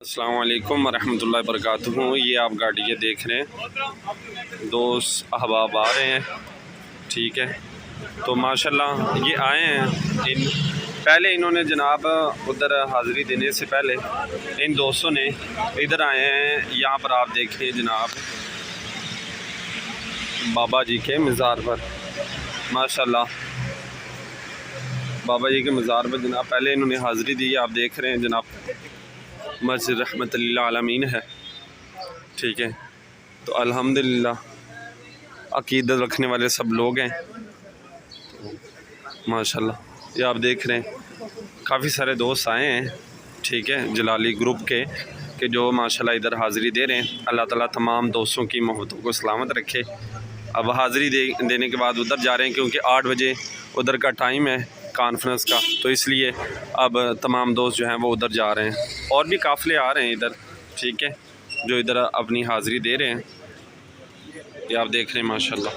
अस्सलाम वालेकुम वरहमतुल्लाहि वबरकातुहू। ये आप गाड़ी के देख रहे हैं, दोस्त अहबाब आ रहे हैं, ठीक है। तो माशाल्लाह ये आए हैं। पहले इन्होंने जनाब उधर हाज़िरी देने से पहले इन दोस्तों ने इधर आए हैं। यहाँ पर आप देखें जनाब बाबा जी के मज़ार पर, माशाल्लाह बाबा जी के मज़ार पर जनाब पहले इन्होंने हाज़िरी दी। आप देख रहे हैं जनाब मस्जिद रहमतुल लिल आलमीन है, ठीक है। तो अल्हम्दुलिल्लाह अक़ीदत रखने वाले सब लोग हैं, माशाल्लाह। ये आप देख रहे हैं काफ़ी सारे दोस्त आए हैं, ठीक है, जलाली ग्रुप के जो माशाल्लाह इधर हाज़िरी दे रहे हैं। अल्लाह ताला तमाम दोस्तों की मोहब्बतों को सलामत रखे। अब हाज़िरी देने के बाद उधर जा रहे हैं, क्योंकि 8 बजे उधर का टाइम है कॉन्फ्रेंस का, तो इसलिए अब तमाम दोस्त जो हैं वो उधर जा रहे हैं। और भी काफ़िले आ रहे हैं इधर, ठीक है, जो इधर अपनी हाज़िरी दे रहे हैं। ये आप देख रहे हैं माशाल्लाह।